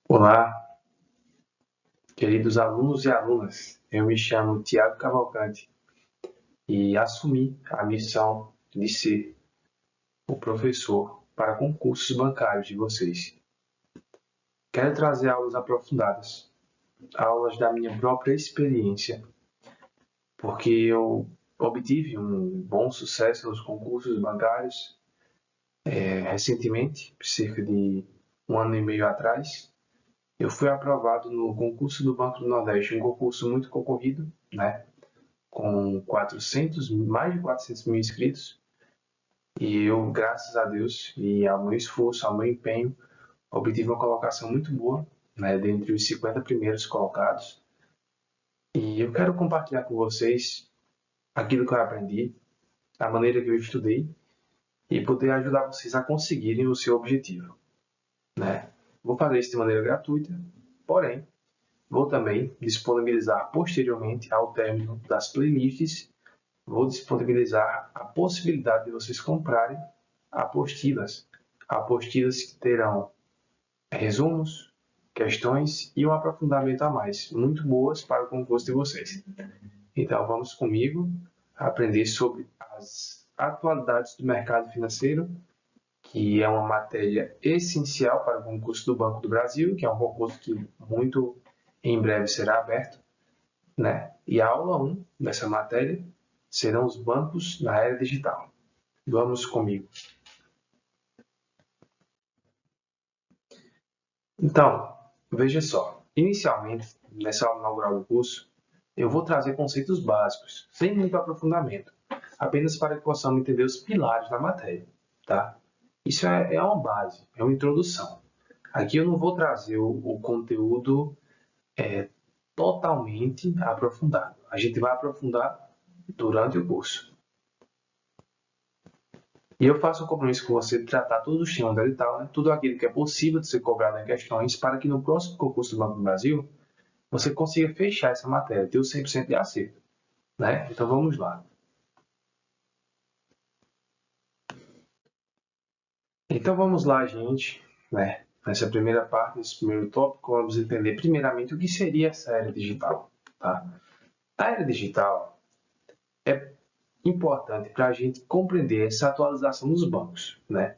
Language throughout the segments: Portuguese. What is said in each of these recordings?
Olá, queridos alunos e alunas. Eu me chamo Tiago Cavalcante e assumi a missão de ser o professor para concursos bancários de vocês. Quero trazer aulas aprofundadas, aulas da minha própria experiência, porque eu obtive um bom sucesso nos concursos bancários recentemente, cerca de um ano e meio atrás. Eu fui aprovado no concurso do Banco do Nordeste, um concurso muito concorrido, né? Com mais de 400 mil inscritos. E eu, graças a Deus, e ao meu esforço, ao meu empenho, obtive uma colocação muito boa, né, dentre os 50 primeiros colocados. E eu quero compartilhar com vocês aquilo que eu aprendi, a maneira que eu estudei, e poder ajudar vocês a conseguirem o seu objetivo, né? Vou fazer isso de maneira gratuita, porém, vou também disponibilizar posteriormente, ao término das playlists, vou disponibilizar a possibilidade de vocês comprarem apostilas. Apostilas que terão resumos, questões e um aprofundamento a mais, muito boas para o concurso de vocês. Então, vamos comigo aprender sobre as atualidades do mercado financeiro, que é uma matéria essencial para o concurso do Banco do Brasil, que é um concurso que muito em breve será aberto, né? E a aula 1 dessa matéria serão os bancos na era digital. Vamos comigo. Então, veja só. Inicialmente, nessa aula inaugural do curso, eu vou trazer conceitos básicos, sem muito aprofundamento, apenas para que possamos entender os pilares da matéria, tá? Isso é uma base, é uma introdução. Aqui eu não vou trazer o conteúdo totalmente aprofundado. A gente vai aprofundar durante o curso. E eu faço um compromisso com você de tratar todos os temas do edital, né? Tudo aquilo que é possível de ser cobrado em questões, para que no próximo concurso do Banco do Brasil você consiga fechar essa matéria, ter o 100% de acerto, né? Então vamos lá. Então vamos lá, gente, né? Nessa primeira parte, nesse primeiro tópico, vamos entender primeiramente o que seria essa era digital, tá? A era digital é importante para a gente compreender essa atualização dos bancos, né?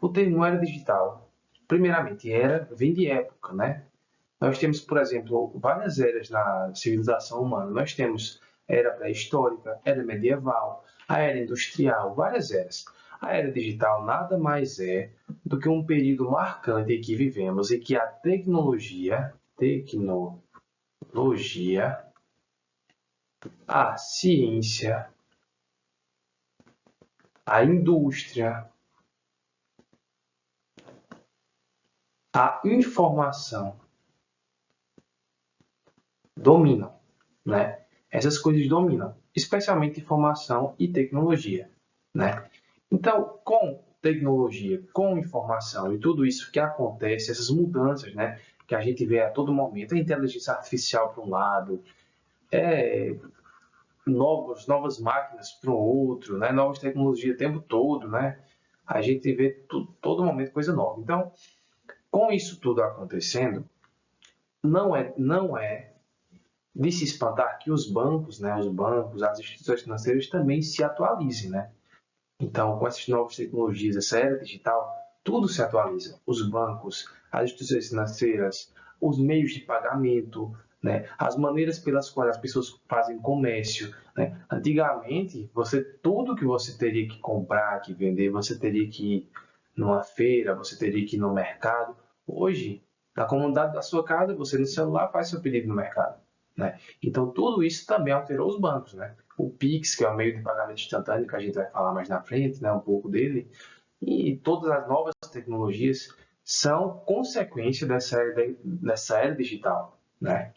O termo era digital, primeiramente, era vem de época, né? Nós temos, por exemplo, várias eras na civilização humana. Nós temos a era pré-histórica, era medieval, a era industrial, várias eras. A era digital nada mais é do que um período marcante em que vivemos, em que a tecnologia, a ciência, a indústria, a informação dominam, né? Essas coisas dominam, especialmente informação e tecnologia, né? Então, com tecnologia, com informação e tudo isso que acontece, essas mudanças, né, que a gente vê a todo momento, a inteligência artificial para um lado, novas máquinas para o outro, né, novas tecnologias o tempo todo, né? A gente vê todo momento coisa nova. Então, com isso tudo acontecendo, não é de se espantar que os bancos, né, as instituições financeiras também se atualizem, né? Então, com essas novas tecnologias, essa era digital, tudo se atualiza. Os bancos, as instituições financeiras, os meios de pagamento, né? As maneiras pelas quais as pessoas fazem comércio, né? Antigamente, tudo que você teria que comprar, que vender, você teria que ir numa feira, você teria que ir no mercado. Hoje, na comodidade da sua casa, você no celular faz seu pedido no mercado, né? Então, tudo isso também alterou os bancos, né? O Pix, que é o meio de pagamento instantâneo, que a gente vai falar mais na frente, né, um pouco dele, e todas as novas tecnologias são consequência dessa era digital, né?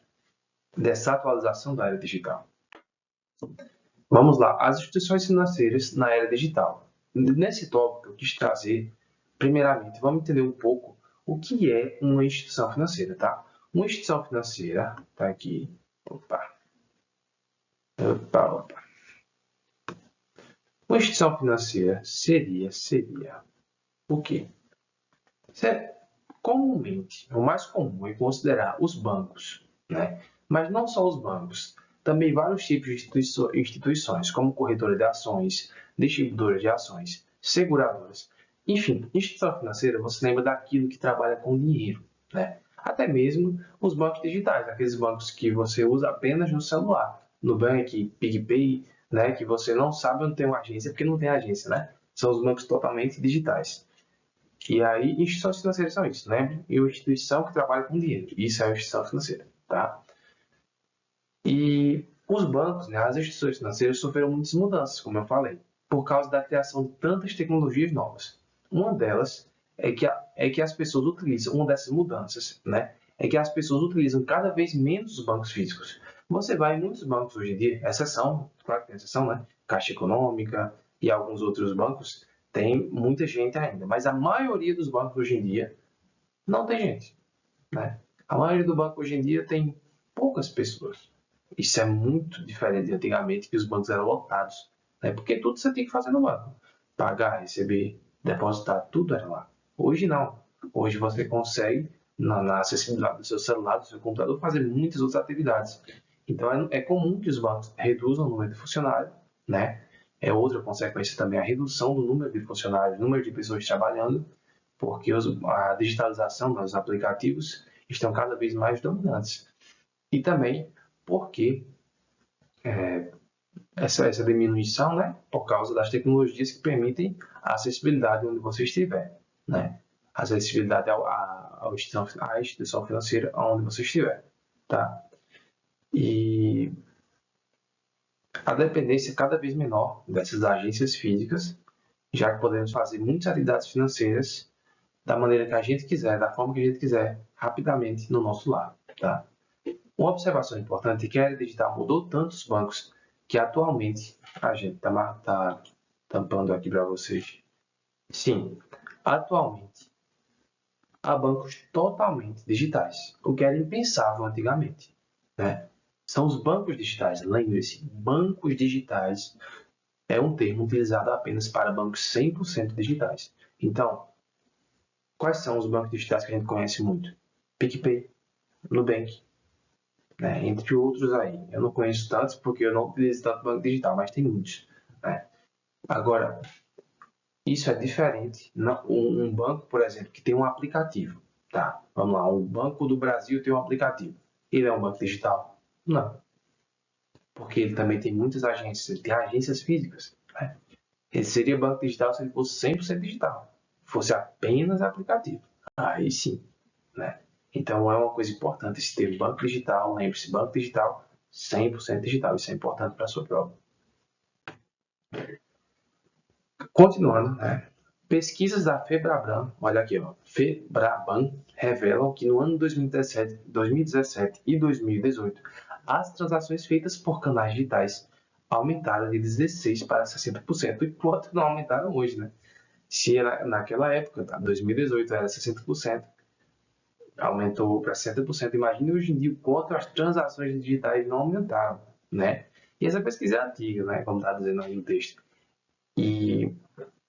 Dessa atualização da era digital. Vamos lá, as instituições financeiras na era digital. Nesse tópico eu quis trazer, primeiramente, vamos entender um pouco o que é uma instituição financeira, tá? Uma instituição financeira, tá aqui, opa. Uma instituição financeira seria o quê? comumente, o mais comum é considerar os bancos, né? Mas não só os bancos, também vários tipos de instituições, como corretora de ações, distribuidora de ações, seguradoras. Enfim, instituição financeira, você lembra daquilo que trabalha com dinheiro, né? Até mesmo os bancos digitais, aqueles bancos que você usa apenas no celular, Nubank, PicPay, né? Que você não sabe onde tem uma agência, porque não tem agência, né? São os bancos totalmente digitais. E aí, instituições financeiras são isso, lembre? E uma instituição que trabalha com dinheiro. Isso é uma instituição financeira, tá? E os bancos, né, as instituições financeiras sofreram muitas mudanças, como eu falei, por causa da criação de tantas tecnologias novas. Uma delas é que as pessoas utilizam, uma dessas mudanças, né, é que as pessoas utilizam cada vez menos os bancos físicos. Você vai em muitos bancos hoje em dia, exceção, claro que tem exceção, né? Caixa Econômica e alguns outros bancos, tem muita gente ainda, mas a maioria dos bancos hoje em dia não tem gente, né? A maioria do banco hoje em dia tem poucas pessoas. Isso é muito diferente de antigamente, que os bancos eram lotados, né? Porque tudo você tinha que fazer no banco. Pagar, receber, depositar, tudo era lá. Hoje não. Hoje você consegue, na acessibilidade do seu celular, do seu computador, fazer muitas outras atividades. Então é comum que os bancos reduzam o número de funcionários, né? É outra consequência também a redução do número de funcionários, número de pessoas trabalhando, porque a digitalização dos aplicativos estão cada vez mais dominantes. E também porque essa diminuição, né, por causa das tecnologias que permitem a acessibilidade onde você estiver, né? A acessibilidade à instituição financeira onde você estiver, tá? E a dependência cada vez menor dessas agências físicas, já que podemos fazer muitas atividades financeiras da maneira que a gente quiser, da forma que a gente quiser, rapidamente no nosso lar, tá? Uma observação importante é que a era digital mudou tanto os bancos que atualmente a gente está tampando aqui para vocês. Sim, atualmente há bancos totalmente digitais, o que era impensável antigamente, né? São os bancos digitais. Lembre-se, bancos digitais é um termo utilizado apenas para bancos 100% digitais. Então, quais são os bancos digitais que a gente conhece muito? PicPay, Nubank, né? Entre outros aí. Eu não conheço tantos porque eu não utilizo tanto banco digital, mas tem muitos, né? Agora, isso é diferente. Um banco, por exemplo, que tem um aplicativo, tá? Vamos lá, o Banco do Brasil tem um aplicativo. Ele é um banco digital? Não, porque ele também tem muitas agências, ele tem agências físicas, né? Ele seria banco digital se ele fosse 100% digital, fosse apenas aplicativo. Aí sim, né? Então é uma coisa importante esse termo banco digital, lembre-se, banco digital 100% digital, isso é importante para a sua prova. Continuando, né? Pesquisas da Febraban, olha aqui, ó, Febraban revelam que no ano 2017 e 2018, as transações feitas por canais digitais aumentaram de 16% para 60%, enquanto não aumentaram hoje, né? Se naquela época, tá, 2018 era 60%, aumentou para 60%. Imagine hoje em dia o quanto as transações digitais não aumentaram, né? E essa pesquisa é antiga, né? Como está dizendo aí no texto. E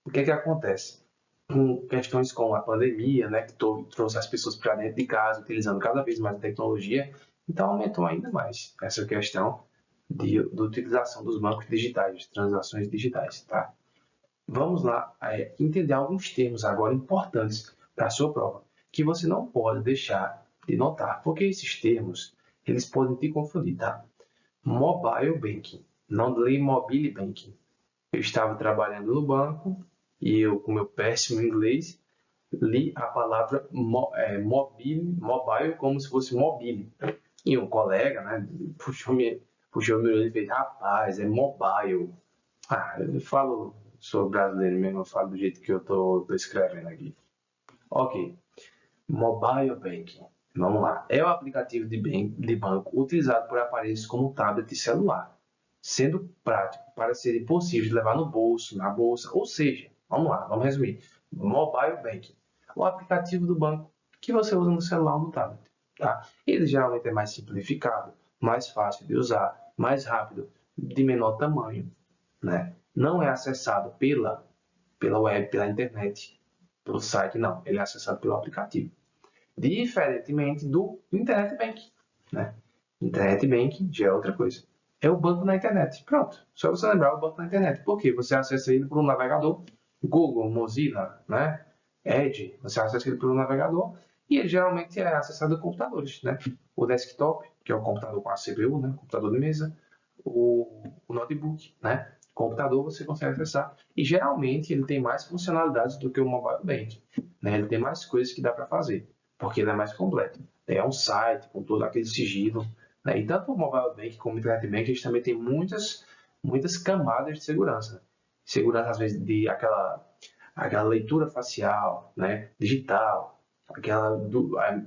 o que acontece? Com questões como a pandemia, né, que trouxe as pessoas para dentro de casa, utilizando cada vez mais a tecnologia, então aumentou ainda mais essa questão de utilização dos bancos digitais, de transações digitais, tá? Vamos lá entender alguns termos agora importantes para a sua prova, que você não pode deixar de notar, porque esses termos eles podem te confundir, tá? Mobile Banking, não li Mobile Banking. Eu estava trabalhando no banco e eu, com meu péssimo inglês, li a palavra mobile como se fosse mobile. E um colega, né, puxou meu olho e fez, rapaz, é mobile. Ah, eu falo, sou brasileiro mesmo, eu falo do jeito que eu tô escrevendo aqui. Ok, Mobile Banking. Vamos lá. É o aplicativo de banco utilizado por aparelhos como tablet e celular, sendo prático para ser possível de levar no bolso, na bolsa, ou seja, vamos lá, vamos resumir. Mobile Banking, o aplicativo do banco que você usa no celular ou no tablet. Tá? Ele geralmente é mais simplificado, mais fácil de usar, mais rápido, de menor tamanho, né? Não é acessado pela web, pela internet, pelo site, não. Ele é acessado pelo aplicativo. diferentemente do Internet Banking, né? Internet Banking já é outra coisa. É o banco na internet. Pronto. Só você lembrar o banco na internet. Por quê? Você acessa ele por um navegador, Google, Mozilla, né? Edge, você acessa ele por um navegador e ele geralmente é acessado em computadores, né? O desktop, que é o computador com a CPU, né? Computador de mesa, o notebook, né? Computador você consegue acessar e geralmente ele tem mais funcionalidades do que o mobile banking, né? Ele tem mais coisas que dá para fazer, porque ele é mais completo. É um site com todo aquele sigilo, né? E tanto o mobile banking como o internet banking a gente também tem muitas camadas de segurança. Segurança às vezes de aquela leitura facial, né? Digital,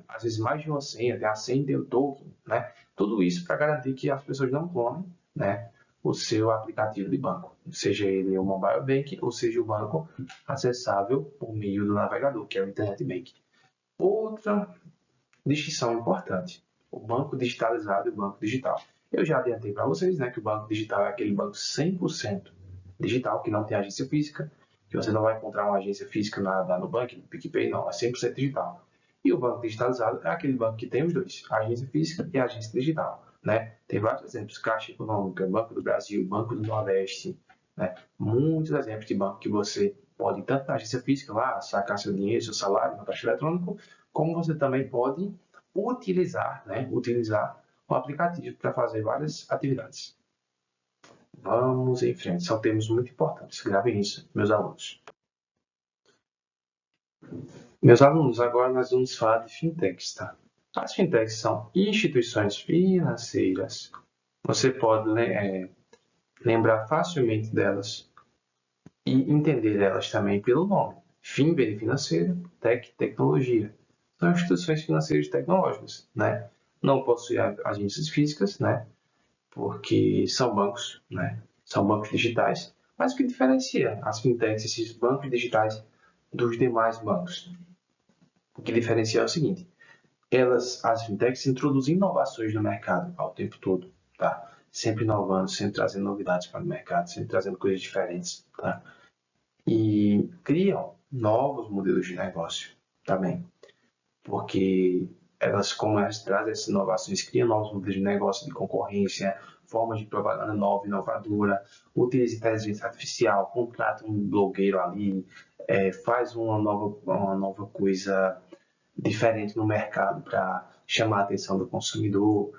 às vezes mais de uma senha, tem a senha e tem o token, né? Tudo isso para garantir que as pessoas não clonem, né, o seu aplicativo de banco, seja ele o mobile banking ou seja o banco acessável por meio do navegador, que é o internet banking. Outra distinção importante: o banco digitalizado e o banco digital. Eu já adiantei para vocês, né, que o banco digital é aquele banco 100% digital, que não tem agência física, que você não vai encontrar uma agência física na Nubank, no PicPay, não, é 100% digital. E o banco digitalizado é aquele banco que tem os dois, a agência física e a agência digital, né? Tem vários exemplos: Caixa Econômica, Banco do Brasil, Banco do Nordeste, né? Muitos exemplos de banco que você pode, tanto na agência física, lá, sacar seu dinheiro, seu salário no caixa eletrônico, como você também pode utilizar, né? Utilizar o aplicativo para fazer várias atividades. Vamos em frente, são termos muito importantes. Gravem isso, meus alunos. Meus alunos, agora nós vamos falar de fintechs, tá? As fintechs são instituições financeiras. Você pode lembrar facilmente delas e entender elas também pelo nome. Fin vem de financeiro, tech, tecnologia. São instituições financeiras tecnológicas, né? Não possuem agências físicas, né? Porque são bancos, né? São bancos digitais. Mas o que diferencia as fintechs, esses bancos digitais, dos demais bancos? O que diferencia é o seguinte: as fintechs introduzem inovações no mercado ao tempo todo, tá? Sempre inovando, sempre trazendo novidades para o mercado, sempre trazendo coisas diferentes, tá? E criam novos modelos de negócio também, porque como elas trazem essas inovações, criam novos modelos de negócio, de concorrência, formas de propaganda nova, inovadora, utiliza inteligência artificial, contrata um blogueiro ali, faz uma nova coisa diferente no mercado para chamar a atenção do consumidor,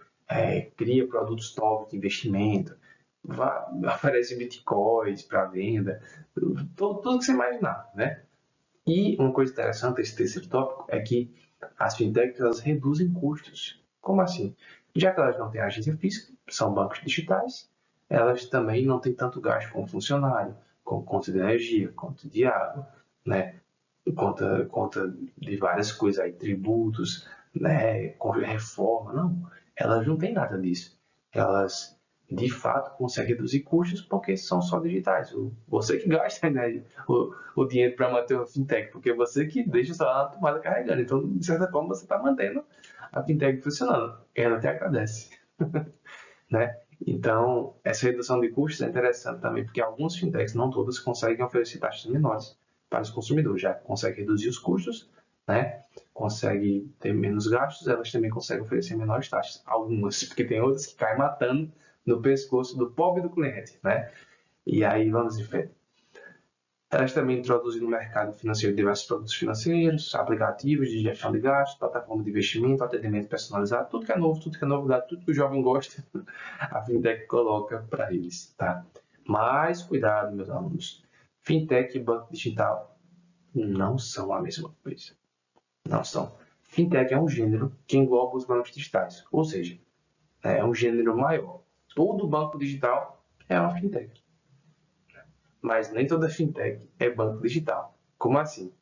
cria produtos novos de investimento, oferece bitcoins para venda, tudo que você imaginar, né? E uma coisa interessante desse terceiro tópico é que as fintechs elas reduzem custos. Como assim? Já que elas não têm agência física, são bancos digitais, elas também não têm tanto gasto com funcionário, com conta de energia, conta de água, né? Conta de várias coisas aí, tributos, né? Reforma, não. Elas não têm nada disso. Elas de fato conseguem reduzir custos porque são só digitais. Você que gasta, né, o dinheiro para manter uma fintech, porque você que deixa o celular na tomada carregando. Então, de certa forma, você está mantendo a fintech funcionando. Ela te agradece, né? Então, essa redução de custos é interessante também, porque algumas fintechs, não todas, conseguem oferecer taxas menores para os consumidores, já conseguem reduzir os custos, né? Consegue ter menos gastos, elas também conseguem oferecer menores taxas. Algumas, porque tem outras que caem matando no pescoço do pobre do cliente, né? E aí vamos em frente. Elas também introduzem no mercado financeiro diversos produtos financeiros, aplicativos de gestão de gastos, plataforma de investimento, atendimento personalizado, tudo que é novo, tudo que é novidade, tudo que o jovem gosta, a fintech coloca para eles, tá? Mas cuidado, meus alunos. Fintech e banco digital não são a mesma coisa. Não são. Fintech é um gênero que engloba os bancos digitais, ou seja, é um gênero maior. Todo banco digital é uma fintech. Mas nem toda fintech é banco digital. Como assim?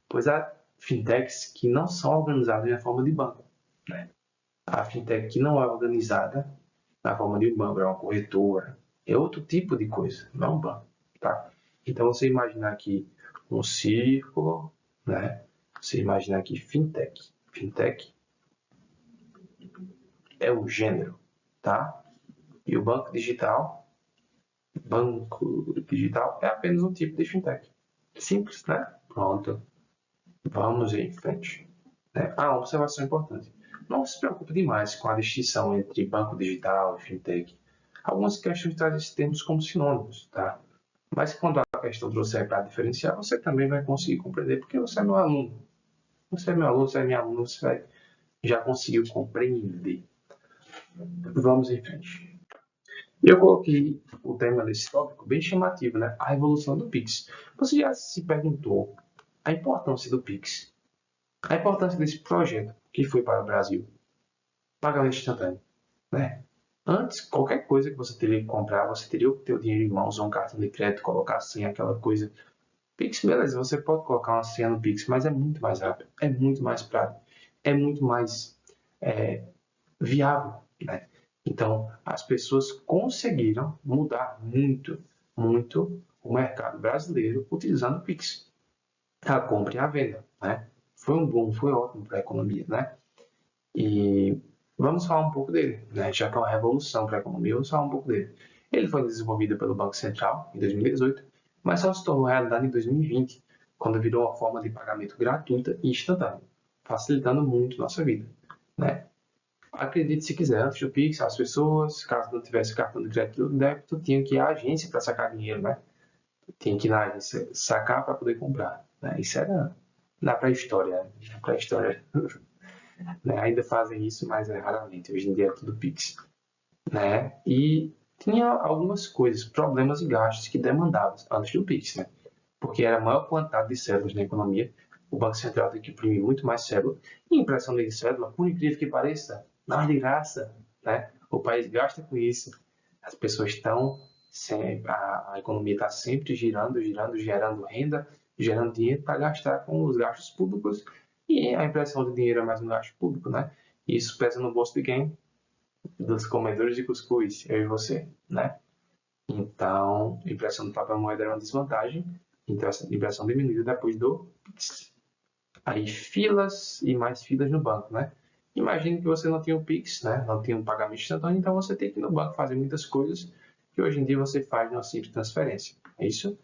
Pois há fintechs que não são organizadas na forma de banco, né? A fintech que não é organizada na forma de um banco, é uma corretora, é outro tipo de coisa, não é um banco, tá? Então você imaginar aqui um círculo, né? Você imaginar aqui fintech. Fintech é o gênero, tá? E o banco digital é apenas um tipo de fintech. Simples, né? Pronto. Vamos em frente. né? Uma observação importante. Não se preocupe demais com a distinção entre banco digital e fintech. Algumas questões trazem esses termos como sinônimos, tá? Mas quando a questão trouxer para diferenciar, você também vai conseguir compreender, porque você é meu aluno. Você é meu aluno, você é minha aluna, já conseguiu compreender. Vamos em frente. Eu coloquei o tema desse tópico bem chamativo, né? A revolução do Pix. Você já se perguntou a importância do Pix? A importância desse projeto que foi para o Brasil? Pagamento instantâneo, né? Antes, qualquer coisa que você teria que comprar, você teria que ter o dinheiro em mãos, ou um cartão de crédito, colocar a senha, aquela coisa. Pix, beleza, você pode colocar uma senha no Pix, mas é muito mais rápido, é muito mais prático, é muito mais viável, né? Então, as pessoas conseguiram mudar muito, muito o mercado brasileiro utilizando o Pix. A compra e a venda, né? Foi um bom, foi ótimo para a economia, né? E vamos falar um pouco dele, né? Já que é uma revolução para a economia, vamos falar um pouco dele. Ele foi desenvolvido pelo Banco Central em 2018, mas só se tornou realidade em 2020, quando virou uma forma de pagamento gratuita e instantânea, facilitando muito nossa vida, né? Acredite se quiser, antes do Pix, as pessoas, caso não tivesse cartão de crédito ou débito, tinham que ir à agência para sacar dinheiro, né? Tinha que ir na agência sacar para poder comprar, né? Isso era na pré-história, né? Na pré-história, né? Ainda fazem isso, mas é raramente. Hoje em dia é tudo Pix, né? E tinha algumas coisas, problemas e gastos que demandavam antes do Pix, né? Porque era a maior quantidade de cédulas na economia, o Banco Central tem que imprimir muito mais cédula. E impressão de cédula, por incrível que pareça, não é de graça, né? O país gasta com isso. As pessoas estão sempre, a economia está sempre girando, girando, gerando renda, gerando dinheiro para gastar com os gastos públicos. E a impressão de dinheiro é mais um gasto público, né? E isso pesa no bolso de quem? Dos comedores de cuscuz, eu e você, né? Então, a impressão do papel moeda era uma desvantagem. Então, essa impressão diminuiu depois do Pix. Aí, filas e mais filas no banco, né? Imagine que você não tinha o Pix, né? Não tinha um pagamento instantâneo, então você tem que ir no banco fazer muitas coisas que hoje em dia você faz numa simples transferência. É isso?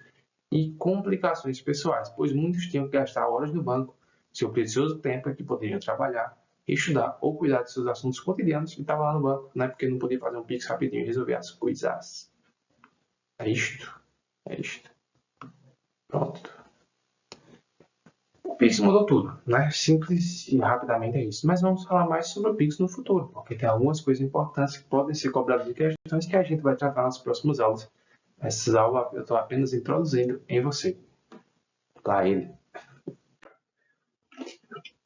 E complicações pessoais, pois muitos tinham que gastar horas no banco, seu precioso tempo é que poderiam trabalhar, estudar ou cuidar de seus assuntos cotidianos e estava lá no banco, né? Porque não podia fazer um Pix rapidinho e resolver as coisas. É isto. É isto. Pronto. O Pix mudou tudo, né? Simples e rapidamente é isso. Mas vamos falar mais sobre o Pix no futuro, porque tem algumas coisas importantes que podem ser cobradas de questões que a gente vai tratar nas próximas aulas. Essas aulas eu estou apenas introduzindo em você. Para ele.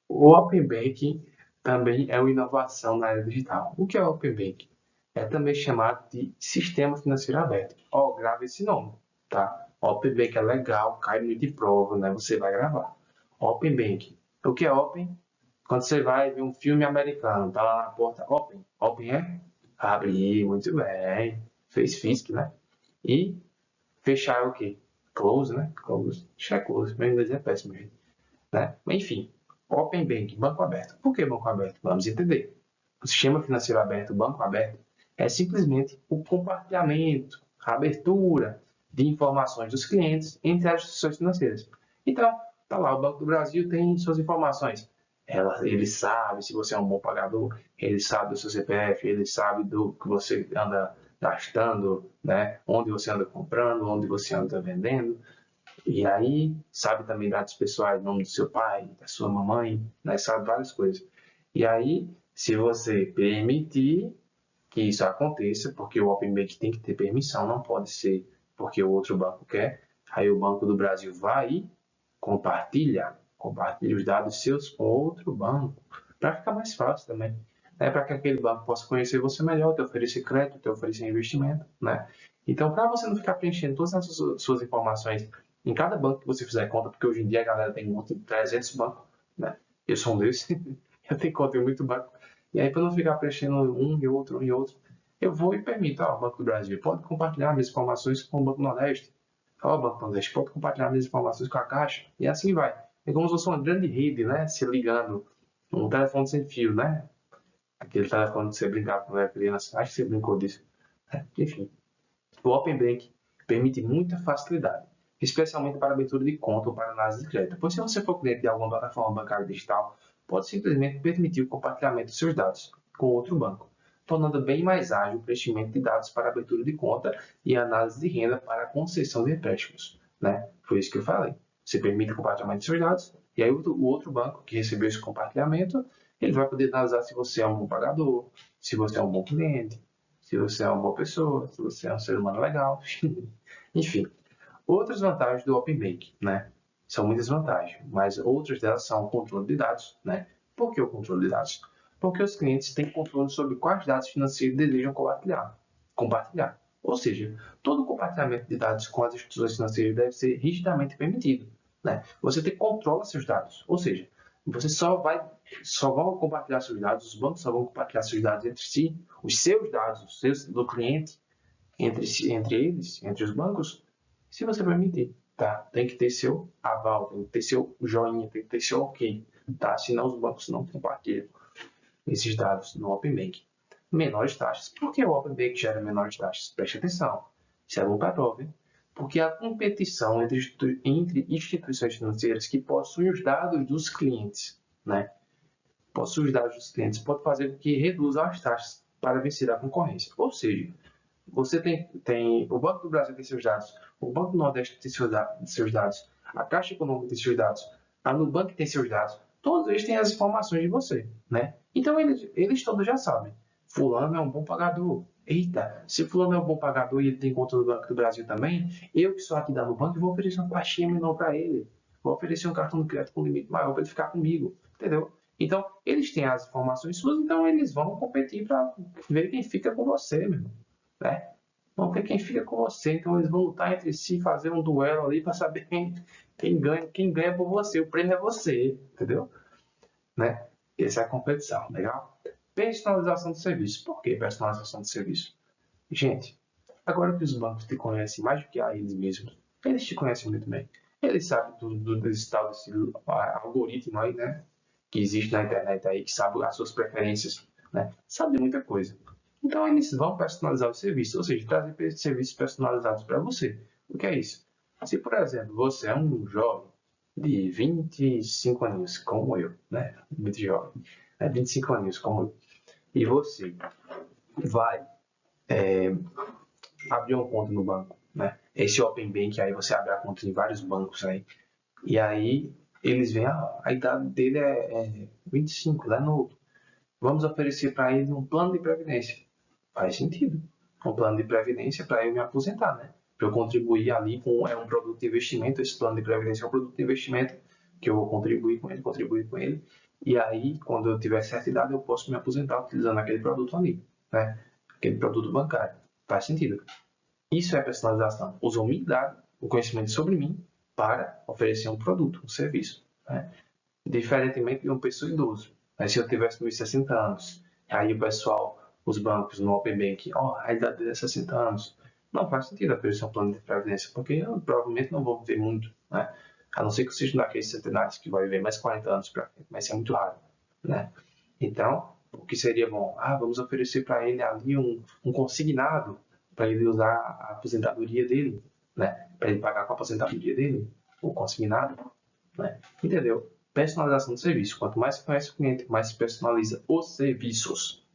O Open Banking também é uma inovação na área digital. O que é o Open Banking? É também chamado de Sistema Financeiro Aberto. Ó, grave esse nome, tá? Open Banking é legal, cai muito de prova, né? Você vai gravar. Open Banking. O que é Open? Quando você vai ver um filme americano, tá lá na porta, Open. Open é? Abrir, muito bem. Fez Fisk, né? E fechar é o quê? Close, né? Close. Acho que é close. Meu inglês é péssimo, gente. Né? Enfim, Open Bank, banco aberto. Por que banco aberto? Vamos entender. O sistema financeiro aberto, banco aberto, é simplesmente o compartilhamento, a abertura de informações dos clientes entre as instituições financeiras. Então, tá lá, o Banco do Brasil tem suas informações. Ele sabe se você é um bom pagador, ele sabe do seu CPF, ele sabe do que você anda gastando, né? Onde você anda comprando, onde você anda vendendo. E aí, sabe também dados pessoais, nome do seu pai, da sua mamãe, né? Sabe várias coisas. E aí, se você permitir que isso aconteça, porque o Open Bank tem que ter permissão, não pode ser porque o outro banco quer, aí o Banco do Brasil vai e compartilha os dados seus com outro banco, para ficar mais fácil também. Né? Para que aquele banco possa conhecer você melhor, te oferecer crédito, te oferecer investimento. Né? Então, para você não ficar preenchendo todas as suas informações em cada banco que você fizer conta, porque hoje em dia a galera tem um 300 bancos, né? Eu sou um desses, eu tenho conta em muito banco. E aí, para não ficar preenchendo um e outro, eu vou e permito, ó, Banco do Brasil, pode compartilhar minhas informações com o Banco Nordeste. Ó, Banco Nordeste, pode compartilhar minhas informações com a Caixa. E assim vai. É como se fosse uma grande rede, né? Se ligando, um telefone sem fio, né? Aquele telefone que você brincava quando era criança. Acho que você brincou disso. Enfim, o Open Bank permite muita facilidade, especialmente para abertura de conta ou para análise de crédito. Pois se você for cliente de alguma plataforma bancária digital, pode simplesmente permitir o compartilhamento de seus dados com outro banco, tornando bem mais ágil o preenchimento de dados para abertura de conta e análise de renda para a concessão de empréstimos. Né? Foi isso que eu falei. Você permite o compartilhamento de seus dados, e aí o outro banco que recebeu esse compartilhamento, ele vai poder analisar se você é um bom pagador, se você é um bom cliente, se você é uma boa pessoa, se você é um ser humano legal, enfim. Outras vantagens do Open Banking, né? São muitas vantagens, mas outras delas são o controle de dados, né? Por que o controle de dados? Porque os clientes têm controle sobre quais dados financeiros desejam compartilhar. Ou seja, todo compartilhamento de dados com as instituições financeiras deve ser rigidamente permitido, né? Você tem controle dos seus dados, ou seja, você só vão compartilhar seus dados, os bancos só vão compartilhar seus dados entre si, os seus dados, os seus do cliente, entre eles, entre os bancos, se você permitir, tá? Tem que ter seu aval, tem que ter seu joinha, tem que ter seu ok, tá? Senão os bancos não compartilham esses dados no Open Banking. Menores taxas. Por que o Open Banking gera menores taxas? Preste atenção. Isso é bom para prova, hein? Porque a competição entre instituições financeiras que possuem os dados dos clientes, né? Possuem os dados dos clientes, pode fazer com que reduza as taxas para vencer a concorrência. Ou seja, você tem o Banco do Brasil tem seus dados, o Banco do Nordeste tem seus dados, a Caixa Econômica tem seus dados, a Nubank tem seus dados, todos eles têm as informações de você, né? Então eles todos já sabem, fulano é um bom pagador. Eita, se fulano é um bom pagador e ele tem conta no Banco do Brasil também, eu que sou aqui da Nubank vou oferecer uma taxinha menor para ele, vou oferecer um cartão de crédito com limite maior para ele ficar comigo, entendeu? Então, eles têm as informações suas, então eles vão competir para ver quem fica com você, meu irmão, né? Vão ver quem fica com você. Então eles vão lutar entre si, fazer um duelo ali para saber quem ganha por você. O prêmio é você, entendeu? Né? Essa é a competição, legal? Personalização de serviço. Por que personalização de serviço? Gente, agora que os bancos te conhecem mais do que a eles mesmos, eles te conhecem muito bem. Eles sabem desse tal desse algoritmo aí, né? Que existe na internet aí, que sabe as suas preferências, né? Sabe muita coisa. Então eles vão personalizar o serviço, ou seja, trazer serviços personalizados para você. O que é isso? Se, por exemplo, você é um jovem de 25 anos, como eu, né? Muito jovem, 25 anos, como eu, e você vai abrir uma conta no banco, né? Esse Open Bank, aí você abre a conta em vários bancos aí, e aí eles veem, a idade dele é 25, ele é novo. Vamos oferecer para ele um plano de previdência. Faz sentido. Um plano de previdência para eu me aposentar, né? Para eu contribuir ali com um produto de investimento. Esse plano de previdência é um produto de investimento que eu vou contribuir com ele. E aí, quando eu tiver certa idade, eu posso me aposentar utilizando aquele produto ali, né? Aquele produto bancário. Faz sentido. Isso é personalização. Usou minha idade, o conhecimento sobre mim, para oferecer um produto, um serviço, né? Diferentemente de uma pessoa idosa. Mas se eu tivesse meus 60 anos, aí o pessoal, os bancos no Open Bank, a idade dele é 60 anos. Não faz sentido oferecer um plano de previdência, porque eu provavelmente não vou viver muito, né? A não ser que eu seja daqueles centenários que vai viver mais 40 anos para frente, mas isso é muito raro, né? Então, o que seria bom? Vamos oferecer para ele ali um consignado para ele usar a aposentadoria dele, né? Para ele pagar com a aposentadoria dele, o consignado, né? Entendeu? Personalização do serviço. Quanto mais se conhece o cliente, mais se personaliza os serviços.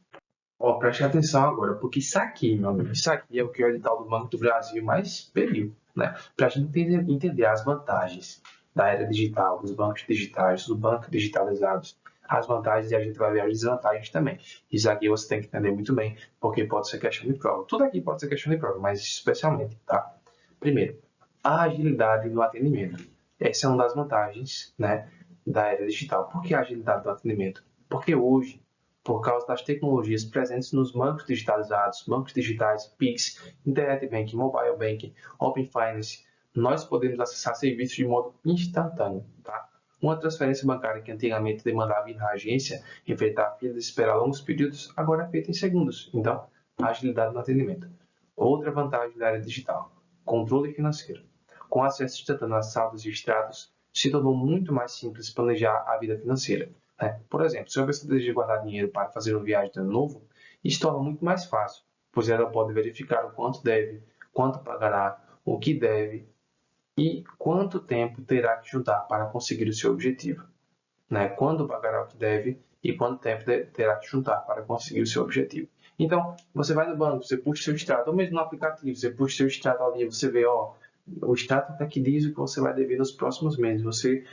Preste atenção agora, porque isso aqui, meu amigo, isso aqui é o que o edital do Banco do Brasil mais pediu, né? Para a gente entender as vantagens da era digital, dos bancos digitais, dos bancos digitalizados, as vantagens e a gente vai ver as desvantagens também. Isso aqui você tem que entender muito bem, porque pode ser questão de prova. Tudo aqui pode ser questão de prova, mas especialmente, tá? Primeiro, a agilidade no atendimento. Essa é uma das vantagens, né, da era digital. Por que a agilidade do atendimento? Porque hoje, por causa das tecnologias presentes nos bancos digitalizados, bancos digitais, Pix, Internet Banking, Mobile Banking, Open Finance, nós podemos acessar serviços de modo instantâneo. Tá? Uma transferência bancária que antigamente demandava ir na agência, enfrentar filas e esperar longos períodos, agora é feita em segundos. Então, agilidade no atendimento. Outra vantagem da era digital, controle financeiro. Com acesso instantâneo às saldos e extratos, se tornou muito mais simples planejar a vida financeira. Né? Por exemplo, se uma pessoa deseja guardar dinheiro para fazer uma viagem de ano novo, isso torna muito mais fácil, pois ela pode verificar o quanto deve, quanto pagará, o que deve e quanto tempo terá que juntar para conseguir o seu objetivo. né? Quando pagará o que deve e quanto tempo terá que juntar para conseguir o seu objetivo. Então, você vai no banco, você puxa seu extrato, ou mesmo no aplicativo, você puxa seu extrato ali, você vê, ó, o extrato até que diz o que você vai dever nos próximos meses. Você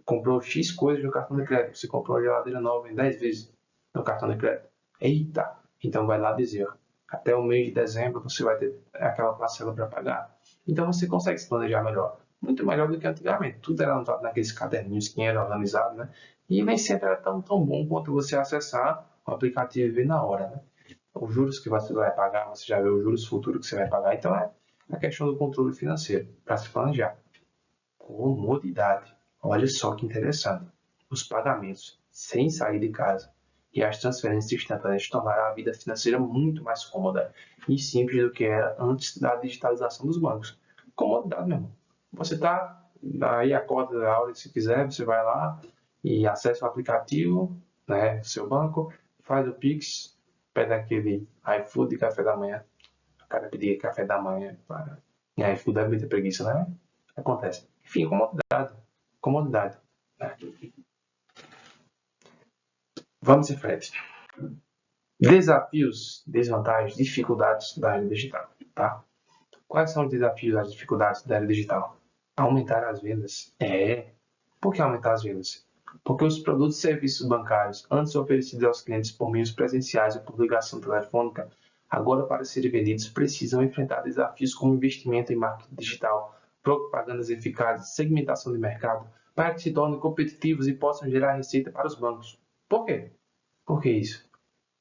comprou X coisas no cartão de crédito, você comprou uma geladeira nova em 10 vezes no cartão de crédito. Eita! Então vai lá dizer, ó, até o mês de dezembro você vai ter aquela parcela para pagar. Então você consegue se planejar melhor. Muito melhor do que antigamente. Tudo era anotado naqueles caderninhos que era organizado, né? E nem sempre era tão bom quanto você acessar o aplicativo e ver na hora, né? Os juros que você vai pagar, você já vê os juros futuros que você vai pagar. Então é a questão do controle financeiro para se planejar. Comodidade. Olha só que interessante. Os pagamentos sem sair de casa e as transferências instantâneas tornaram a vida financeira muito mais cômoda e simples do que era antes da digitalização dos bancos. Comodidade mesmo. Você está aí, acorda a hora que você quiser, você vai lá e acessa o aplicativo, né, do seu banco, faz o Pix, pede aquele iFood de café da manhã. O cara pedir café da manhã para. E iFood é muita preguiça, né? Acontece. Enfim, comodidade. Comodidade. Né? Vamos em frente. Desafios, desvantagens, dificuldades da área digital. Tá? Quais são os desafios e as dificuldades da área digital? Aumentar as vendas. Por que aumentar as vendas? Porque os produtos e serviços bancários, antes oferecidos aos clientes por meios presenciais ou por ligação telefônica, agora para serem vendidos precisam enfrentar desafios como investimento em marketing digital, propagandas eficazes, segmentação de mercado, para que se tornem competitivos e possam gerar receita para os bancos. Por quê? Por que isso?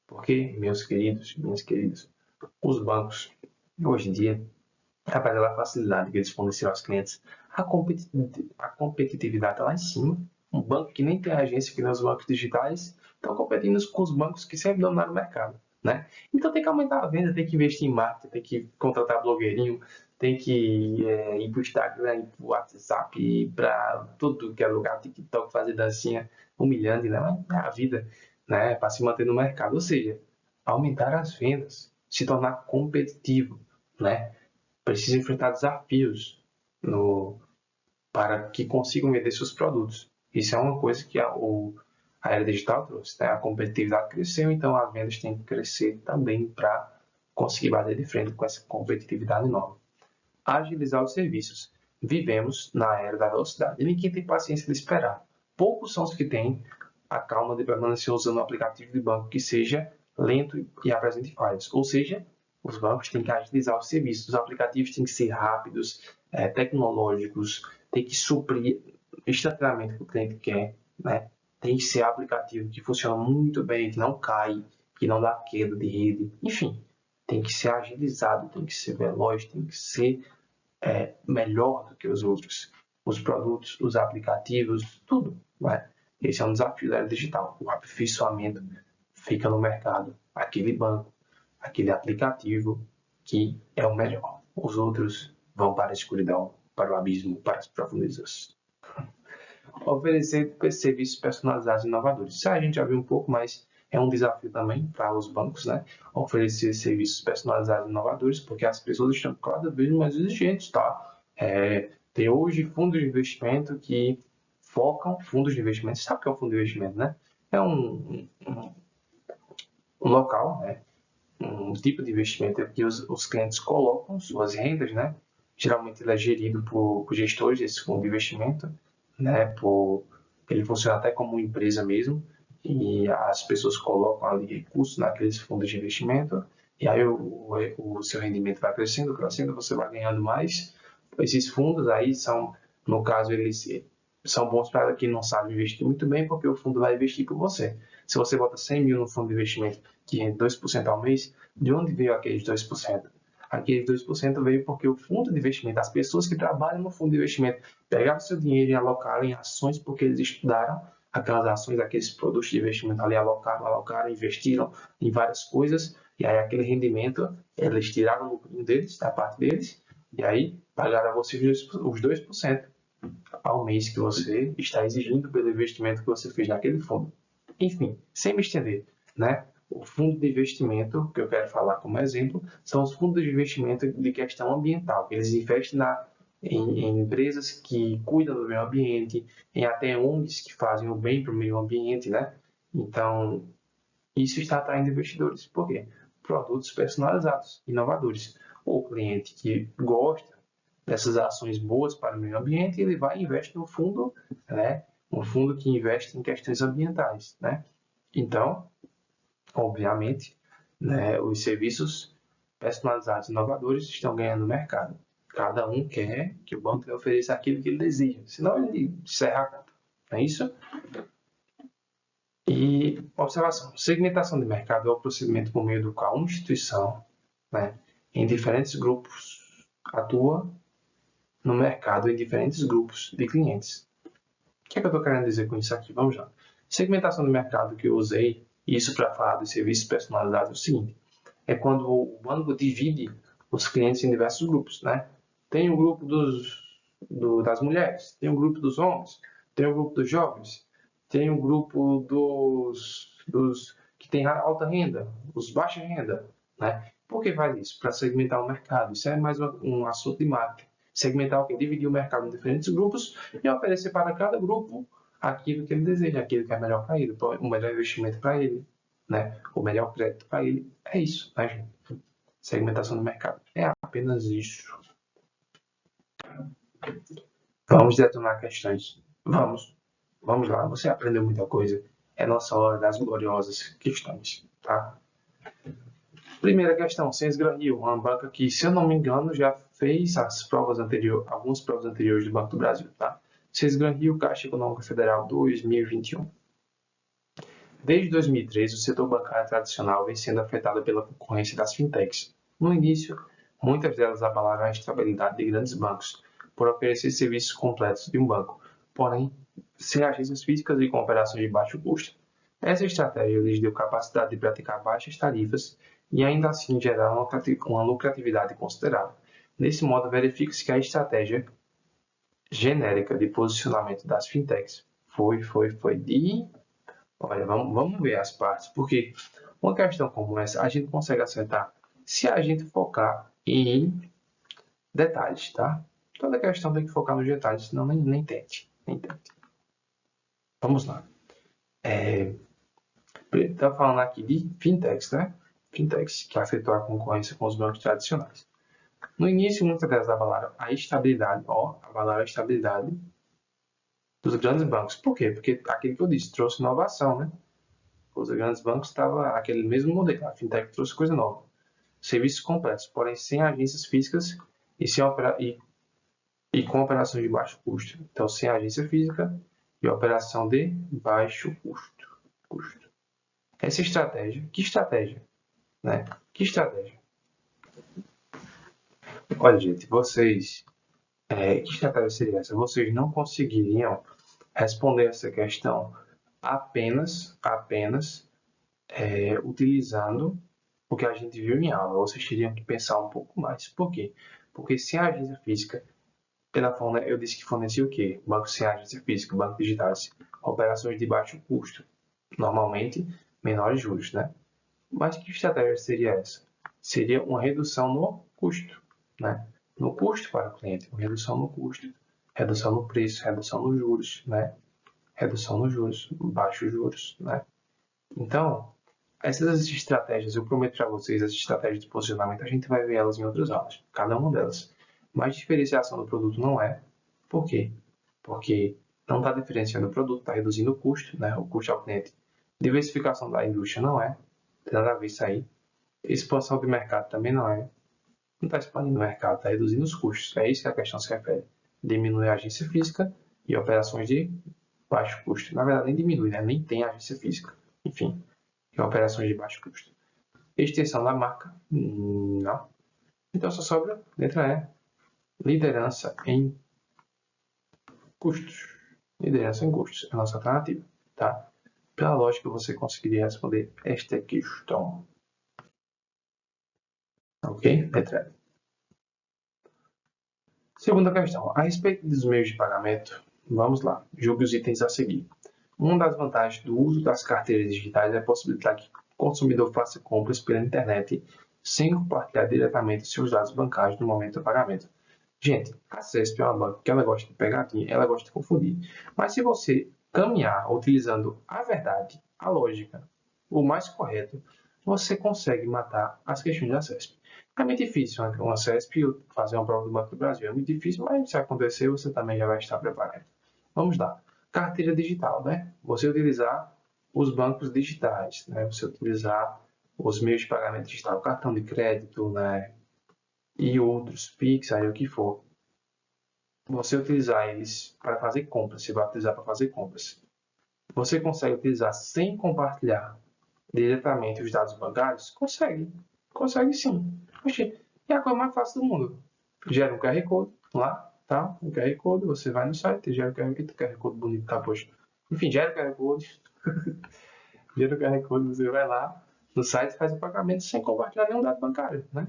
Porque, meus queridos, minhas queridas, os bancos, hoje em dia, apesar da facilidade que eles forneceram aos clientes, a competitividade está lá em cima. Um banco que nem tem agência, que nem os bancos digitais, estão competindo com os bancos que sempre dominaram o mercado. Né? Então tem que aumentar a venda, tem que investir em marketing, tem que contratar blogueirinho, tem que ir para o Instagram, ir para o WhatsApp, para tudo que é lugar, TikTok, fazer dancinha humilhante, né? Mas é a vida, né? Para se manter no mercado. Ou seja, aumentar as vendas, se tornar competitivo, né? Precisa enfrentar desafios para que consigam vender seus produtos. Isso é uma coisa que a era digital trouxe. Né? A competitividade cresceu, então as vendas têm que crescer também para conseguir bater de frente com essa competitividade nova. Agilizar os serviços. Vivemos na era da velocidade e ninguém tem paciência de esperar. Poucos são os que têm a calma de permanecer usando um aplicativo de banco que seja lento e apresente falhas. Ou seja, os bancos têm que agilizar os serviços, os aplicativos têm que ser rápidos, tecnológicos, tem que suprir instantaneamente o que o cliente quer, né? Tem que ser aplicativo que funciona muito bem, que não cai, que não dá queda de rede, enfim, tem que ser agilizado, tem que ser veloz, tem que ser melhor do que os outros. Os produtos, os aplicativos, tudo. Né? Esse é um desafio da era digital. O aperfeiçoamento fica no mercado. Aquele banco, aquele aplicativo que é o melhor. Os outros vão para a escuridão, para o abismo, para as profundezas. Oferecer serviços personalizados e inovadores. Isso a gente já viu um pouco, mas é um desafio também para os bancos, né? Oferecer serviços personalizados e inovadores, porque as pessoas estão cada vez mais exigentes, tá? Tem hoje fundos de investimento que focam, fundos de investimento, sabe o que é um fundo de investimento, né? É um local, né? Um tipo de investimento em que os clientes colocam suas rendas, né? Geralmente ele é gerido por gestores desse fundo de investimento, né? Ele funciona até como uma empresa mesmo, e as pessoas colocam ali recursos naqueles fundos de investimento, e aí o seu rendimento vai crescendo, você vai ganhando mais. Esses fundos aí são, no caso, eles são bons para quem não sabe investir muito bem, porque o fundo vai investir por você. Se você bota 100 mil no fundo de investimento que rende 2% ao mês, de onde veio aqueles 2%? Aqueles 2% veio porque o fundo de investimento, as pessoas que trabalham no fundo de investimento, pegaram seu dinheiro e alocaram em ações porque eles estudaram aquelas ações, aqueles produtos de investimento ali, alocaram, investiram em várias coisas, e aí aquele rendimento, eles tiraram o lucro deles, da parte deles, e aí pagaram a você os 2% ao mês que você está exigindo pelo investimento que você fez naquele fundo. Enfim, sem me estender, né? O fundo de investimento, que eu quero falar como exemplo, são os fundos de investimento de questão ambiental, que eles investem em empresas que cuidam do meio ambiente, em até ONGs que fazem o bem para o meio ambiente, né? Então, isso está atraindo investidores. Por quê? Produtos personalizados, inovadores. O cliente que gosta dessas ações boas para o meio ambiente, ele vai e investe no fundo, né? Um fundo que investe em questões ambientais, né? Então, obviamente, né, os serviços personalizados inovadores estão ganhando no mercado. Cada um quer que o banco lhe ofereça aquilo que ele deseja, senão ele encerra a conta. Não é isso? E observação: segmentação de mercado é o procedimento por meio do qual uma instituição, né, em diferentes grupos, atua no mercado em diferentes grupos de clientes. O que é que eu estou querendo dizer com isso aqui? Vamos lá. Segmentação de mercado que eu usei, isso para falar dos serviços personalizados, é o seguinte: é quando o banco divide os clientes em diversos grupos, né? Tem o grupo das mulheres, tem o grupo dos homens, tem o grupo dos jovens, tem o grupo dos que tem alta renda, os baixa renda, né? Por que faz isso? Para segmentar o mercado. Isso é mais um assunto de marketing. Segmentar o que? Dividir o mercado em diferentes grupos e oferecer para cada grupo aquilo que ele deseja, aquilo que é melhor para ele, o melhor investimento para ele, né? O melhor crédito para ele. É isso, né, gente? Segmentação do mercado. É apenas isso. Vamos detonar questões. Vamos. Vamos lá. Você aprendeu muita coisa. É nossa hora das gloriosas questões, tá? Primeira questão, Ciências Granil, uma banca que, se eu não me engano, já fez algumas provas anteriores do Banco do Brasil, tá? Ciências Granil, Caixa Econômica Federal 2021. Desde 2013, o setor bancário tradicional vem sendo afetado pela concorrência das fintechs. No início, muitas delas abalaram a estabilidade de grandes bancos, por oferecer serviços completos de um banco, porém, sem agências físicas e com operações de baixo custo. Essa estratégia lhes deu capacidade de praticar baixas tarifas e ainda assim gerar uma lucratividade considerável. Nesse modo, verifica-se que a estratégia genérica de posicionamento das fintechs foi de... Olha, vamos ver as partes, porque uma questão como essa a gente consegue acertar se a gente focar em detalhes, tá? Toda questão tem que focar nos detalhes, senão nem tente. Vamos lá. Tá falando aqui de fintechs, né? Fintechs, que afetou a concorrência com os bancos tradicionais. No início, muitas delas abalaram a estabilidade dos grandes bancos. Por quê? Porque aquilo que eu disse, trouxe inovação, né? Os grandes bancos estavam aquele mesmo modelo, a fintech trouxe coisa nova. Serviços completos, porém sem agências físicas e com operações de baixo custo. Então, sem agência física e operação de baixo custo. Essa estratégia, que estratégia? Né? Que estratégia? Olha, gente, que estratégia seria essa? Vocês não conseguiriam responder essa questão apenas utilizando o que a gente viu em aula. Vocês teriam que pensar um pouco mais. Por quê? Porque sem a agência física, pela forma, eu disse que fornecia o quê? Banco sem agência física, banco digitais, operações de baixo custo, normalmente menores juros, né? Mas que estratégia seria essa? Seria uma redução no custo, né? No custo para o cliente, uma redução no custo, redução no preço, redução nos juros, né? Redução nos juros, baixos juros, né? Então, essas estratégias, eu prometo para vocês, as estratégias de posicionamento, a gente vai ver elas em outras aulas, cada uma delas. Mas diferenciação do produto não é. Por quê? Porque não está diferenciando o produto, está reduzindo o custo, né? O custo ao cliente. Diversificação da indústria não é. Tem nada a ver isso aí. Expansão de mercado também não é. Não está expandindo o mercado, está reduzindo os custos. É isso que a questão se refere. Diminui a agência física e operações de baixo custo. Na verdade, nem diminui, né? Nem tem agência física. Enfim, e operações de baixo custo. Extensão da marca? Não. Então só sobra letra E. Liderança em custos. Liderança em custos é a nossa alternativa, tá? Pela lógica, você conseguiria responder esta questão. Ok? Letra E. Segunda questão. A respeito dos meios de pagamento, vamos lá. Julgue os itens a seguir. Uma das vantagens do uso das carteiras digitais é a possibilidade que o consumidor faça compras pela internet sem compartilhar diretamente seus dados bancários no momento do pagamento. Gente, a CESP é uma banca que ela gosta de pegadinha, ela gosta de confundir. Mas se você caminhar utilizando a verdade, a lógica, o mais correto, você consegue matar as questões da CESP. É muito difícil uma CESP fazer uma prova do Banco do Brasil. É muito difícil, mas se acontecer, você também já vai estar preparado. Vamos lá. Carteira digital, né? Você utilizar os bancos digitais, né? Você utilizar os meios de pagamento digital, cartão de crédito, né? E outros, Pix, aí o que for. Você utilizar eles para fazer compras, você vai utilizar para fazer compras. Você consegue utilizar sem compartilhar diretamente os dados bancários? Consegue. Consegue sim. Oxi, é a coisa mais fácil do mundo. Gera um QR Code lá, tá? Um QR Code, você vai no site, gera um QR Code bonito, tá, poxa. Enfim, gera o QR Code. Gera o QR Code, você vai lá no site e faz o pagamento sem compartilhar nenhum dado bancário, né?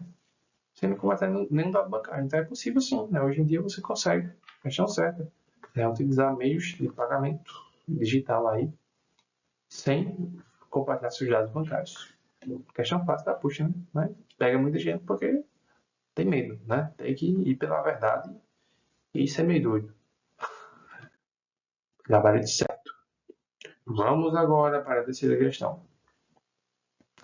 Sem compartilhar nenhum dado bancário. Então é possível sim, né? Hoje em dia você consegue. Questão certa. É utilizar meios de pagamento digital aí sem compartilhar seus dados bancários. Questão fácil da puxa, né? Mas pega muita gente porque tem medo, né? Tem que ir pela verdade e isso é meio doido. Gabarito certo. Vamos agora para a terceira questão.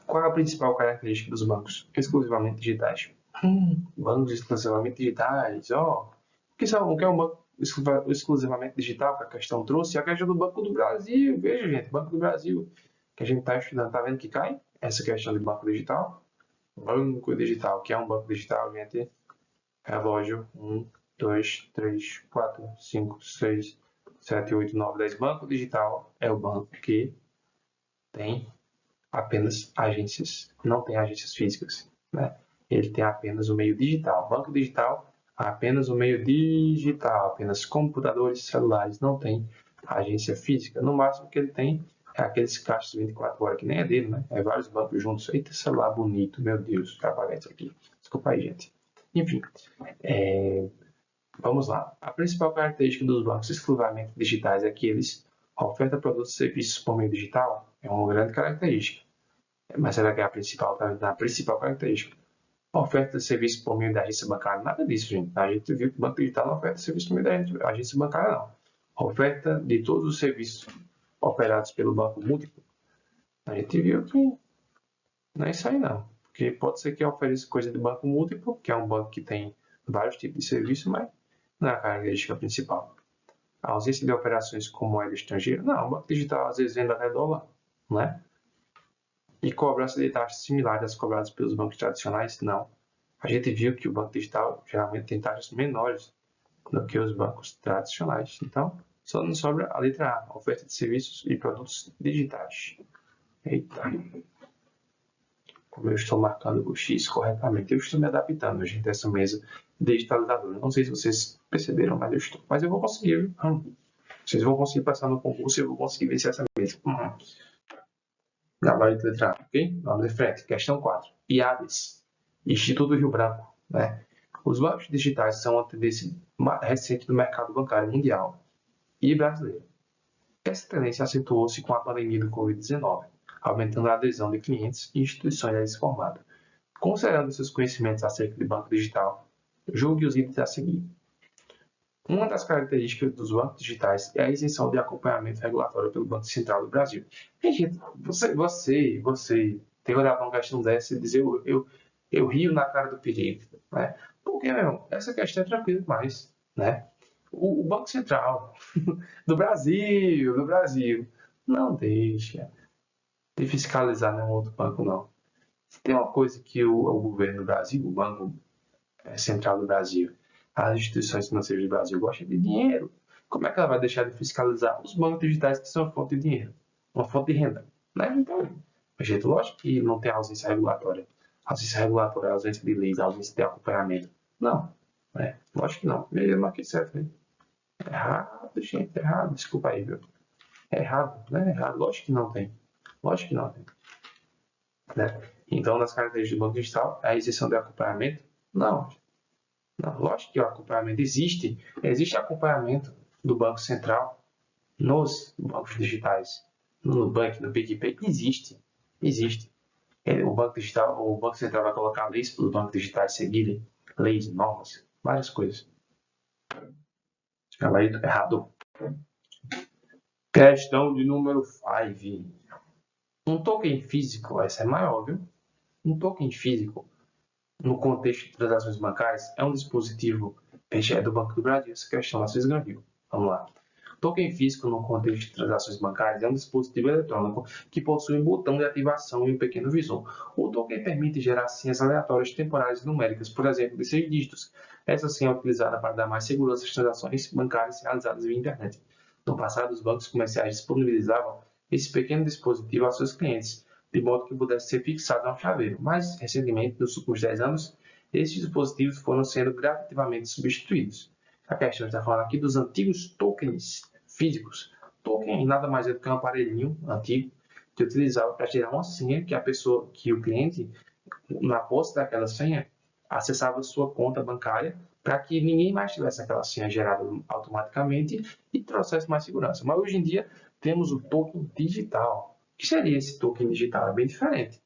Qual é a principal característica dos bancos exclusivamente digitais? Bancos exclusivamente digitais, ó. O que é um banco exclusivamente digital que a questão trouxe? A questão do Banco do Brasil. Veja, gente, Banco do Brasil, que a gente está estudando, tá vendo que cai? Essa questão de banco digital. Banco digital, que é um banco digital, gente, relógio 1, 2, 3, 4, 5, 6, 7, 8, 9, 10. Banco digital é o banco que tem apenas agências, não tem agências físicas, né? Ele tem apenas o meio digital. Banco digital, apenas o meio digital, apenas computadores celulares, não tem agência física. No máximo que ele tem é aqueles caixas 24 horas, que nem é dele, né? É vários bancos juntos. Eita, celular bonito, meu Deus, vai apagar isso aqui. Desculpa aí, gente. Enfim, vamos lá. A principal característica dos bancos exclusivamente digitais é que eles ofertam produtos e serviços por meio digital. É uma grande característica. Mas será que é a principal, a principal característica? A oferta de serviço por meio da agência bancária, nada disso, gente. A gente viu que o Banco Digital não oferta serviço por meio da agência bancária, não. A oferta de todos os serviços operados pelo Banco Múltiplo, a gente viu que não é isso aí, não. Porque pode ser que ofereça coisa de Banco Múltiplo, que é um banco que tem vários tipos de serviço, mas não é a característica principal. A ausência de operações com moeda estrangeira, não. O Banco Digital às vezes vende até dólar, não é? E cobrança de taxas similares às cobradas pelos bancos tradicionais? Não. A gente viu que o banco digital geralmente tem taxas menores do que os bancos tradicionais. Então, só nos sobra a letra A, oferta de serviços e produtos digitais. Eita, como eu estou marcando o X corretamente, eu estou me adaptando, gente, a essa mesa digitalizadora. Não sei se vocês perceberam, mas eu estou. Mas eu vou conseguir. Vocês vão conseguir passar no concurso e eu vou conseguir vencer essa mesa. Gabarito letra A, ok? Vamos em frente. Questão 4. IABES, Instituto Rio Branco. Né? Os bancos digitais são uma tendência recente do mercado bancário mundial e brasileiro. Essa tendência acentuou-se com a pandemia do Covid-19, aumentando a adesão de clientes e instituições a esse formato. Considerando seus conhecimentos acerca de banco digital, julgue os itens a seguir. Uma das características dos bancos digitais é a isenção de acompanhamento regulatório pelo Banco Central do Brasil. Gente, você tem que olhar para uma questão dessa e dizer eu rio na cara do perigo. Né? Porque, meu irmão, essa questão é tranquila demais. Né? O Banco Central do Brasil, não deixa de fiscalizar nenhum outro banco, não. Se tem uma coisa que o governo do Brasil, o Banco Central do Brasil, as instituições financeiras do Brasil gostam de dinheiro. Como é que ela vai deixar de fiscalizar os bancos digitais que são uma fonte de dinheiro, uma fonte de renda? Né? Então, jeito lógico que não tem ausência regulatória. Ausência regulatória, ausência de leis, ausência de acompanhamento. Não. Né? Lógico que não. Eu marquei certo. Né? Errado, gente. Errado. Desculpa aí, viu? É errado. Né? Errado. Lógico que não tem. Lógico que não tem. Né? Então, nas características do banco digital, a isenção de acompanhamento? Não. Não, lógico que o acompanhamento existe. Existe acompanhamento do Banco Central nos bancos digitais. No Nubank, no PicPay, existe. Existe. O Banco Digital, o Banco Central vai colocar leis para os bancos digitais seguirem, leis, normas, várias coisas. Gabarito errado. Questão de número 5. Um token físico, essa é maior, viu? Um token físico, no contexto de transações bancárias, é um dispositivo, é do Banco do Brasil, essa questão às vezes ganhou. Vamos lá. Token físico no contexto de transações bancárias é um dispositivo eletrônico que possui um botão de ativação e um pequeno visor. O token permite gerar senhas aleatórias temporárias e numéricas, por exemplo, de 6 dígitos. Essa senha é utilizada para dar mais segurança às transações bancárias realizadas via internet. No passado, os bancos comerciais disponibilizavam esse pequeno dispositivo aos seus clientes, de modo que pudesse ser fixado a um chaveiro. Mais recentemente, nos últimos 10 anos, esses dispositivos foram sendo gradativamente substituídos. A questão está falando aqui dos antigos tokens físicos. Token nada mais é do que um aparelhinho antigo que utilizava para gerar uma senha que a pessoa, que o cliente, na posse daquela senha, acessava sua conta bancária para que ninguém mais tivesse aquela senha gerada automaticamente e trouxesse mais segurança. Mas hoje em dia temos o token digital. O que seria esse token digital? É bem diferente.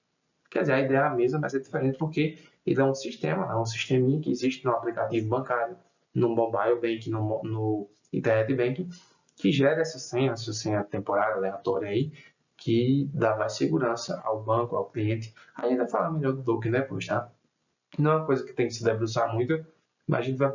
Quer dizer, a ideia é a mesma, mas é diferente porque ele é um sistema, é um sisteminha que existe no aplicativo bancário, no mobile banking, no internet banking, que gera essa senha temporária, aleatória aí, que dá mais segurança ao banco, ao cliente. Aí ainda falar melhor do token depois, tá? Não é uma coisa que tem que se debruçar muito, mas a gente vai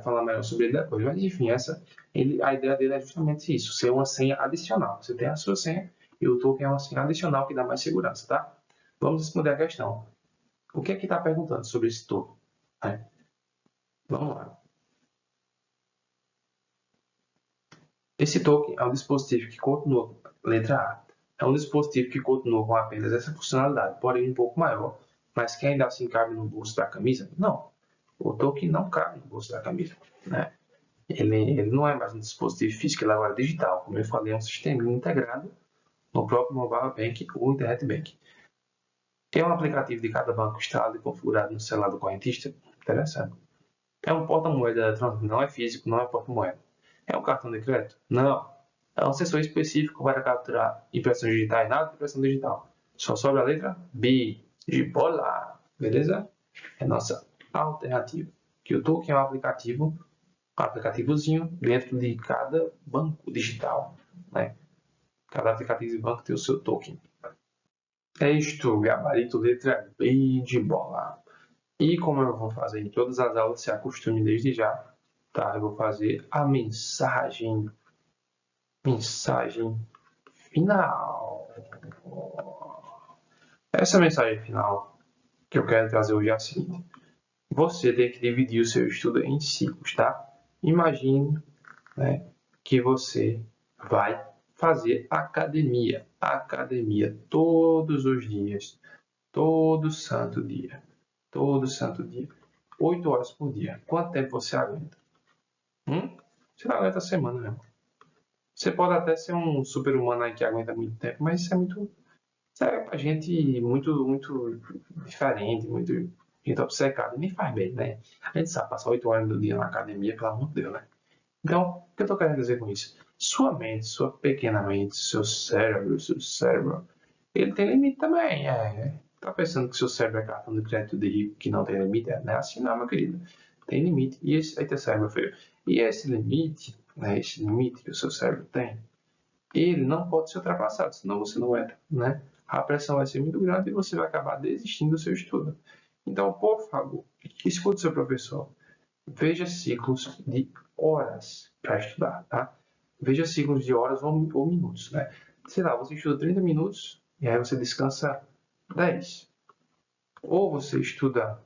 falar melhor sobre ele depois. Mas enfim, a ideia dele é justamente isso, ser uma senha adicional. Você tem a sua senha e o token é uma senha adicional que dá mais segurança, tá? Vamos responder a questão. O que é que está perguntando sobre esse token? Vamos lá. Esse token é um dispositivo que continua, letra A, é um dispositivo que continua com apenas essa funcionalidade, porém um pouco maior, mas que ainda assim cabe no bolso da camisa? Não. O token não cabe no bolso da camisa, né? Ele não é mais um dispositivo físico, ele agora é digital. Como eu falei, é um sistema integrado no próprio mobile banking ou internet banking. É um aplicativo de cada banco instalado e configurado no celular do correntista? Interessante. É um porta-moeda eletrônico? Não é físico, não é porta-moeda. É um cartão de crédito? Não. É um sensor específico para capturar impressões digitais, nada de impressão digital. Só sobra a letra B, de bola. Beleza? É nossa alternativa. Que o token é um aplicativozinho dentro de cada banco digital, né? Cada aplicativo de banco tem o seu token. É isto, gabarito letra B de bola. E como eu vou fazer em todas as aulas, se acostume desde já, tá? Eu vou fazer a mensagem final. Essa mensagem final que eu quero trazer hoje é a seguinte. Você tem que dividir o seu estudo em ciclos, tá? Imagine, né, que você vai fazer academia todos os dias, todo santo dia, 8 horas por dia. Quanto tempo você aguenta? Você não aguenta a semana, né? Você pode até ser um super-humano aí que aguenta muito tempo, mas isso é pra gente muito diferente, muito gente obcecada, nem faz bem, né? A gente sabe, passar 8 horas do dia na academia, pelo amor de Deus, né? Então, o que eu estou querendo dizer com isso? Sua mente, sua pequena mente, seu cérebro, ele tem limite também. Tá pensando que seu cérebro é cartão de crédito de rico que não tem limite? Não é assim não, meu querido. Tem limite. E esse, eita, cérebro feio. E esse limite, né, esse limite que o seu cérebro tem, ele não pode ser ultrapassado, senão você não entra, né? A pressão vai ser muito grande e você vai acabar desistindo do seu estudo. Então, por favor, escute o seu professor. Veja ciclos de horas para estudar, tá? Veja ciclos de horas ou minutos, né? Sei lá, você estuda 30 minutos e aí você descansa 10. Ou você estuda,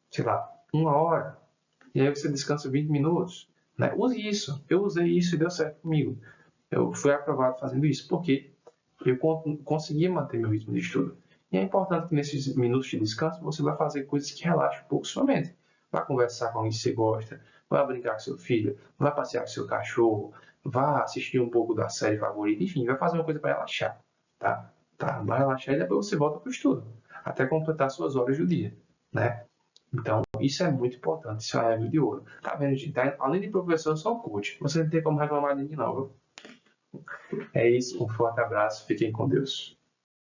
sei lá, 1 hora e aí você descansa 20 minutos, né? Use isso. Eu usei isso e deu certo comigo. Eu fui aprovado fazendo isso porque eu consegui manter meu ritmo de estudo. E é importante que nesses minutos de descanso você vai fazer coisas que relaxem um pouco sua mente. Vai conversar com alguém que você gosta, vai brincar com seu filho, vai passear com seu cachorro, vai assistir um pouco da série favorita, enfim, vai fazer uma coisa para relaxar, tá? Vai relaxar e depois você volta para o estudo, até completar suas horas do dia, né? Então, isso é muito importante, isso é a regra de ouro. Tá vendo, gente? Além de professor, eu sou coach. Você não tem como reclamar de mim, não, viu? É isso, um forte abraço, fiquem com Deus.